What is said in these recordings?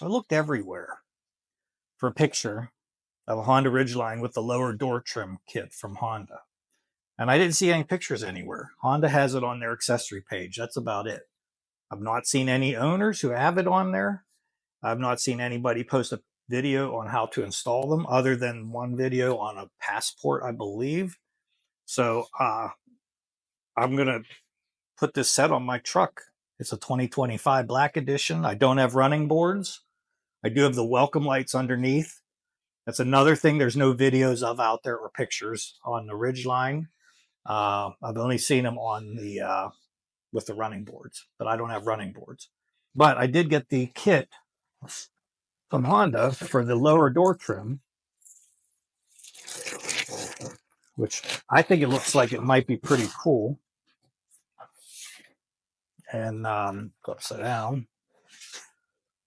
So I looked everywhere for a picture of a Honda Ridgeline with the lower door trim kit from Honda. And I didn't see any pictures anywhere. Honda has it on their accessory page. That's about it. I've not seen any owners who have it on there. I've not seen anybody post a video on how to install them other than one video on a Passport, I believe. So I'm going to put this set on my truck. It's a 2025 Black Edition. I don't have running boards. I do have the welcome lights underneath. That's another thing there's no videos of out there or pictures on the Ridgeline. I've only seen them on the with the running boards, but I don't have running boards. But I did get the kit from Honda for the lower door trim, which I think it looks like it might be pretty cool. And go upside down.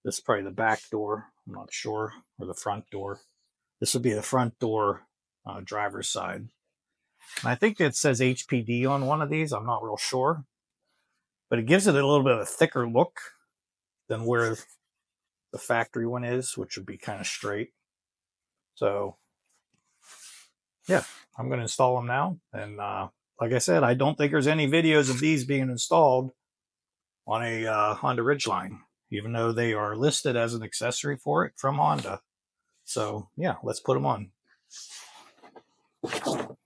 This is probably the back door. I'm not sure, or the front door. This would be the front door driver's side. And I think it says HPD on one of these. I'm not real sure. But it gives it a little bit of a thicker look than where the factory one is, which would be kind of straight. So, yeah, I'm going to install them now. And like I said, I don't think there's any videos of these being installed on a Honda Ridgeline, even though they are listed as an accessory for it from Honda. So, yeah, let's put them on. So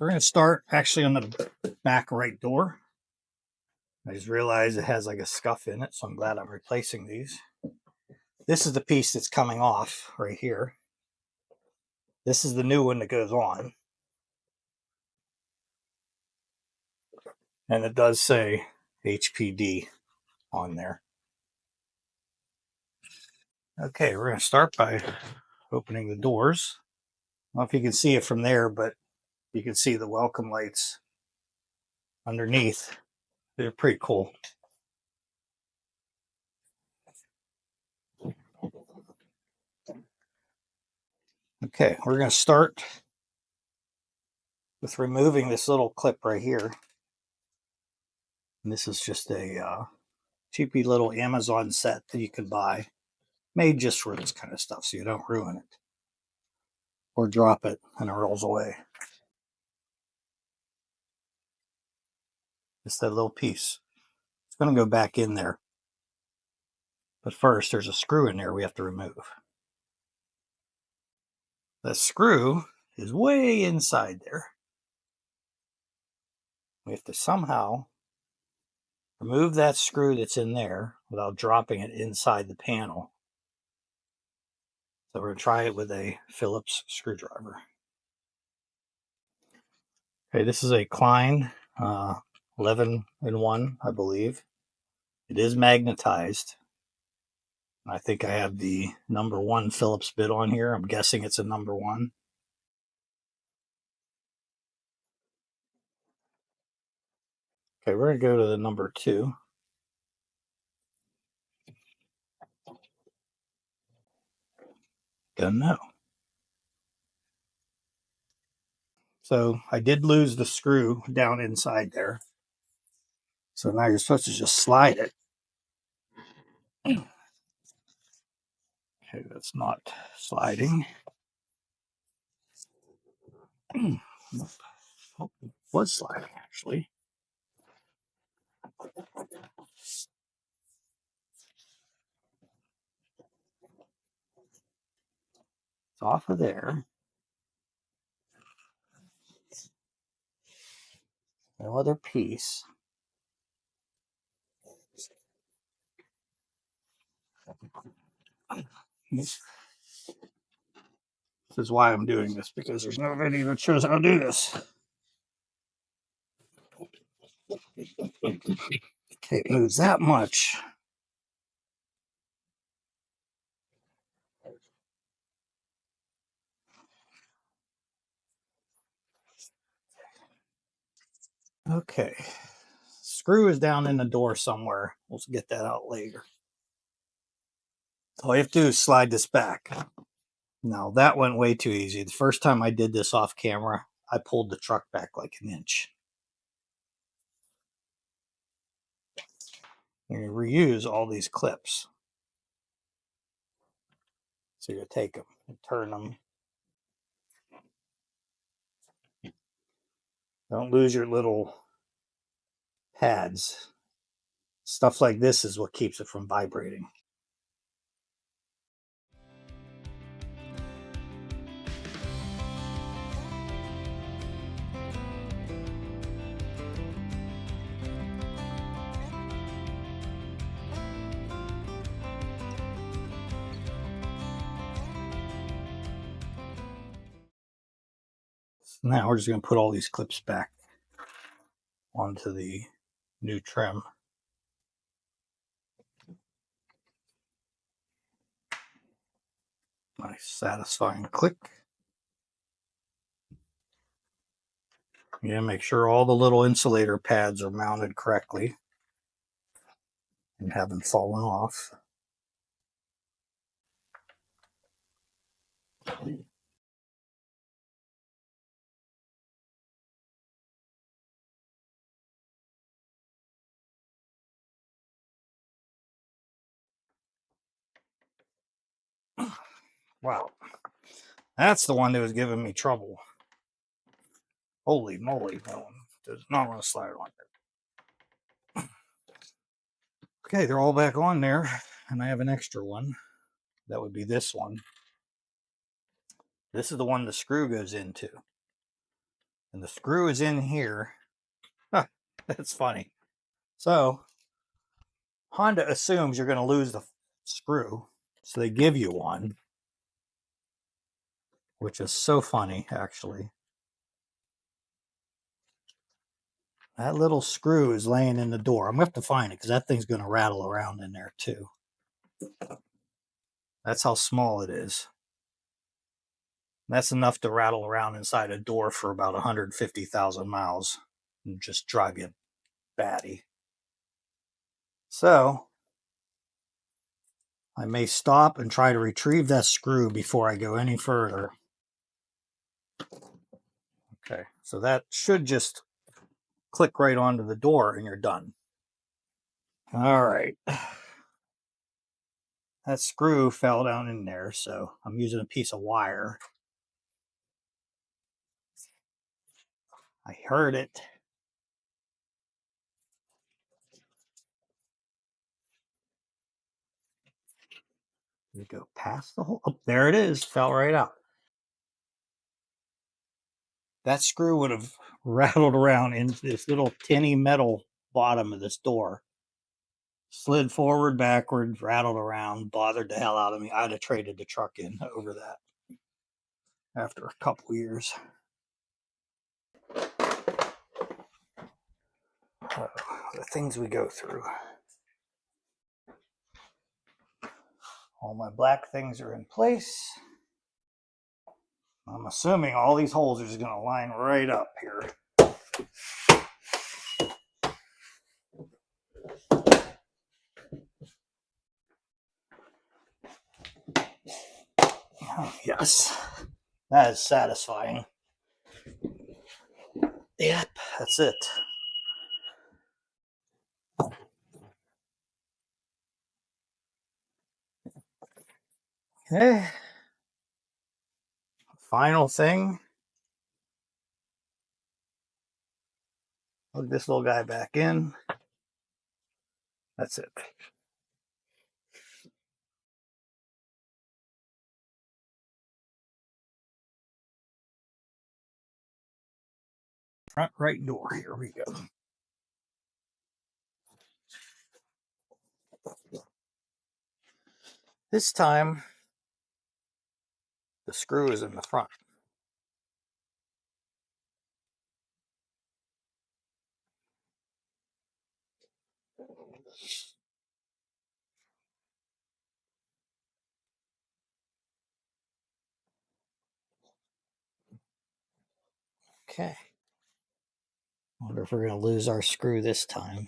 we're going to start actually on the back right door. I just realized it has like a scuff in it, so I'm glad I'm replacing these. This is the piece that's coming off right here. This is the new one that goes on. And it does say HPD on there. Okay, we're going to start by opening the doors. I don't know if you can see it from there, but you can see the welcome lights underneath. They're pretty cool. Okay, we're going to start with removing this little clip right here. And this is just a cheapy little Amazon set that you can buy, made just for this kind of stuff so you don't ruin it or drop it and it rolls away. Just that little piece. It's going to go back in there. But first, there's a screw in there we have to remove. The screw is way inside there. We have to somehow remove that screw that's in there without dropping it inside the panel. So we're going to try it with a Phillips screwdriver. Okay, this is a Klein 11-in-1, I believe. It is magnetized. I think I have the number 1 Phillips bit on here. I'm guessing it's a number 1. Okay, we're going to go to the number 2. Don't know. So I did lose the screw down inside there. So now you're supposed to just slide it. Okay, that's not sliding. Oh, it was sliding, actually. It's off of there. No other piece. This is why I'm doing this, because there's no video that shows how to do this. Okay, it moves that much. Okay. Screw is down in the door somewhere. We'll get that out later. All you have to do is slide this back. Now, that went way too easy. The first time I did this off camera, I pulled the truck back like an inch. you reuse all these clips. So you take them and turn them. Don't lose your little pads. Stuff like this is what keeps it from vibrating. Now we're just going to put all these clips back onto the new trim. Nice satisfying click. Yeah, make sure all the little insulator pads are mounted correctly and haven't fallen off. Wow, that's the one that was giving me trouble. Holy moly, that one does not want to slide on there. Okay, they're all back on there, and I have an extra one. That would be this one. This is the one the screw goes into. And the screw is in here. Huh, that's funny. So, Honda assumes you're going to lose the screw, so they give you one, which is so funny, actually. That little screw is laying in the door. I'm going to have to find it because that thing's going to rattle around in there too. That's how small it is. That's enough to rattle around inside a door for about 150,000 miles and just drive you batty. So, I may stop and try to retrieve that screw before I go any further. Okay, so that should just click right onto the door and you're done. All right. That screw fell down in there, so I'm using a piece of wire. I heard it. Did it go past the hole? Oh, there it is. Fell right out. That screw would have rattled around in this little tinny metal bottom of this door. Slid forward, backward, rattled around, bothered the hell out of me. I'd have traded the truck in over that after a couple years. The things we go through. All my black things are in place. I'm assuming all these holes are just going to line right up here. Oh, yes, that is satisfying. Yep, that's it. Okay. Final thing. Plug this little guy back in. That's it. Front right door. Here we go. This time, the screw is in the front. Okay. Wonder if we're going to lose our screw this time.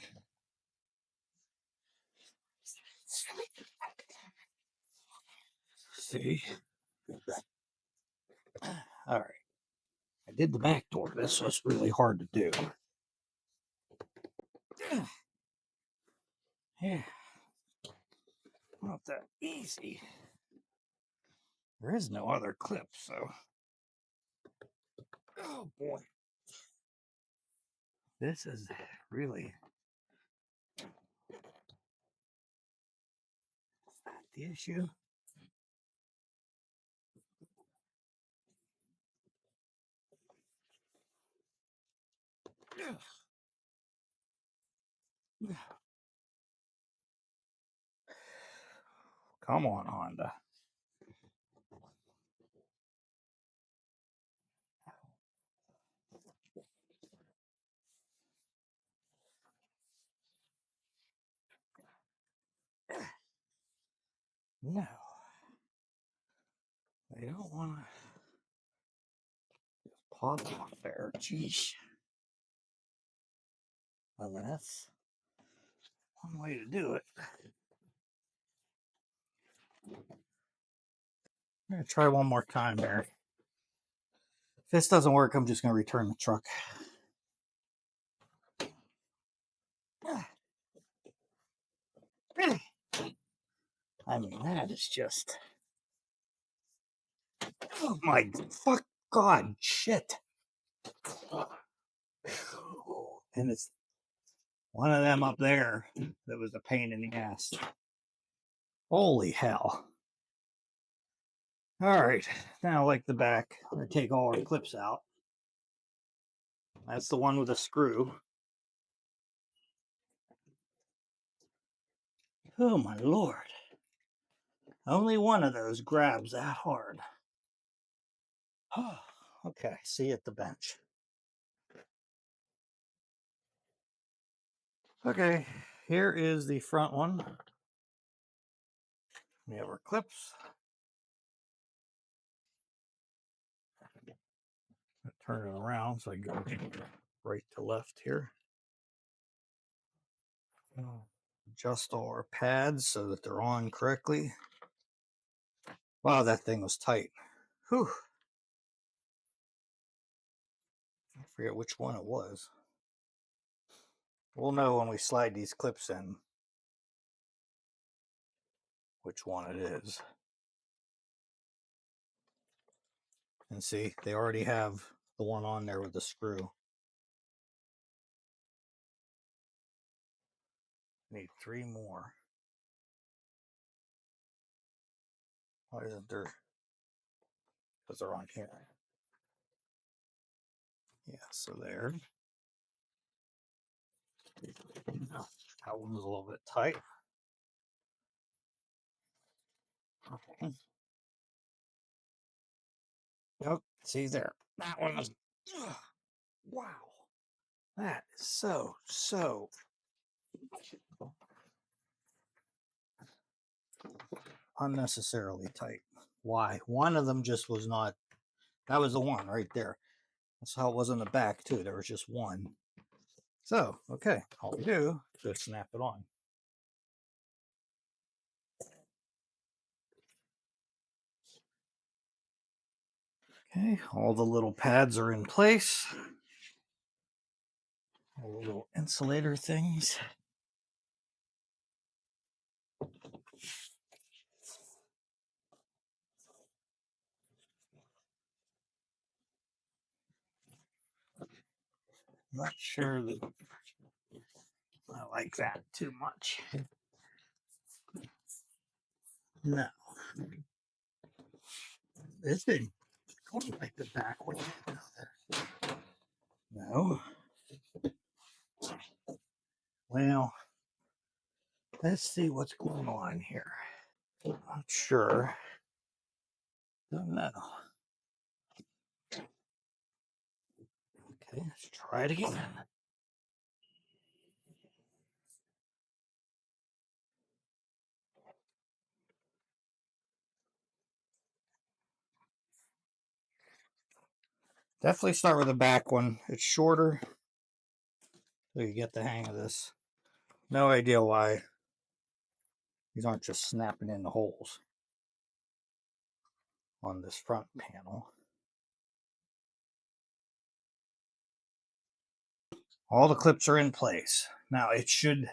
See? All right. I did the back door. This was really hard to do. Yeah, not that easy. There is no other clip, so. Oh boy. This is really not the issue. Come on, Honda. No, they don't want to pop off there. Jeez. Well, that's one way to do it. I'm going to try one more time there. If this doesn't work, I'm just going to return the truck. I mean, that is just... Oh my fuck God, shit. And it's one of them up there that was a pain in the ass. Holy hell. All right, now like the back, I'm going to take all our clips out. That's the one with a screw. Oh my Lord. Only one of those grabs that hard. Okay, see you at the bench. Okay, here is the front one. We have our clips. Turn it around so I go right to left here. Adjust all our pads so that they're on correctly. Wow, that thing was tight. Whew. I forget which one it was. We'll know when we slide these clips in which one it is. And see, they already have the one on there with the screw. Need 3 more. Why isn't there? Because they're on here. Yeah, so there. That one's a little bit tight. Okay. Nope, see there. That one was. Wow. That is so unnecessarily tight. Why? One of them just was not. That was the one right there. That's how it was on the back too. There was just one. So, okay, all we do is just snap it on. Okay, all the little pads are in place. All the little insulator things. Not sure that I like that too much. No. This thing going like the back way. No. Well, let's see what's going on here. Not sure. Don't know. Okay, let's try it again. Definitely start with the back one. It's shorter, so you get the hang of this. No idea why these aren't just snapping in the holes on this front panel. All the clips are in place. Now it should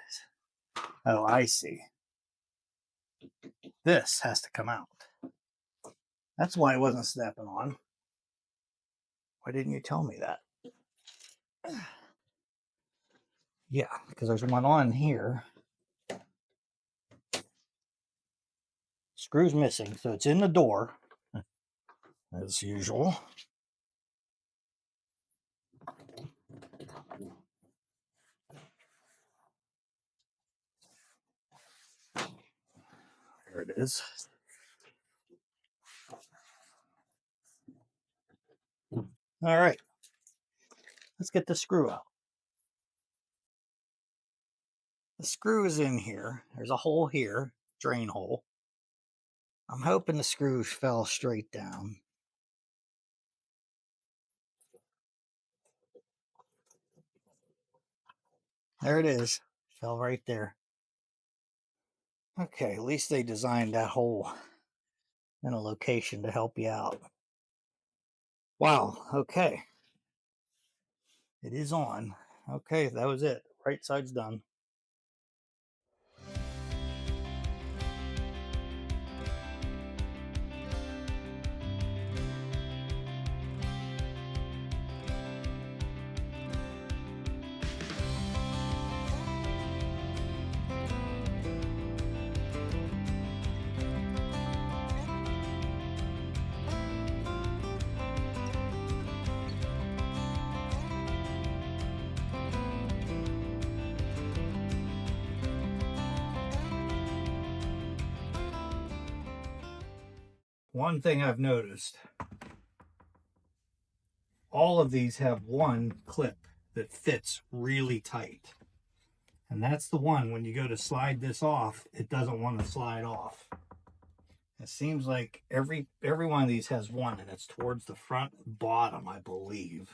Oh, I see. This has to come out. That's why it wasn't snapping on. Why didn't you tell me that? Yeah, because there's one on here. Screw's missing, so it's in the door, as usual. There it is. All right, let's get the screw out. The screw is in here. There's a hole here, drain hole. I'm hoping the screw fell straight down. There it is. Fell right there. Okay, at least they designed that hole in a location to help you out. Wow, okay. It is on. Okay, that was it. Right side's done. One thing I've noticed, all of these have one clip that fits really tight. And that's the one, when you go to slide this off, it doesn't want to slide off. It seems like every one of these has one, and it's towards the front bottom, I believe.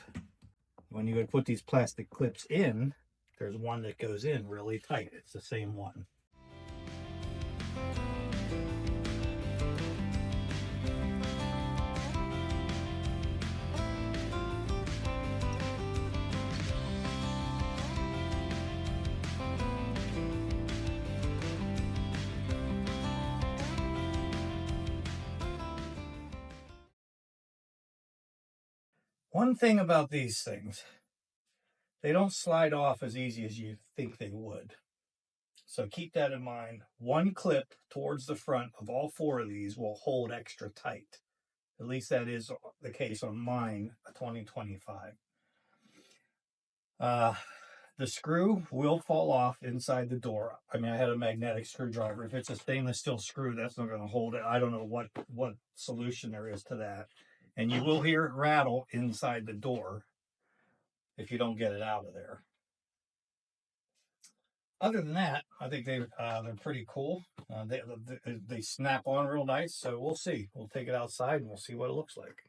When you would put these plastic clips in, there's one that goes in really tight. It's the same one. One thing about these things, they don't slide off as easy as you think they would. So keep that in mind. One clip towards the front of all four of these will hold extra tight. At least that is the case on mine, a 2025. The screw will fall off inside the door. I mean, I had a magnetic screwdriver. If it's a stainless steel screw, that's not going to hold it. I don't know what solution there is to that. And you will hear it rattle inside the door if you don't get it out of there. Other than that, I think they're pretty cool. They snap on real nice, so we'll see. We'll take it outside and we'll see what it looks like.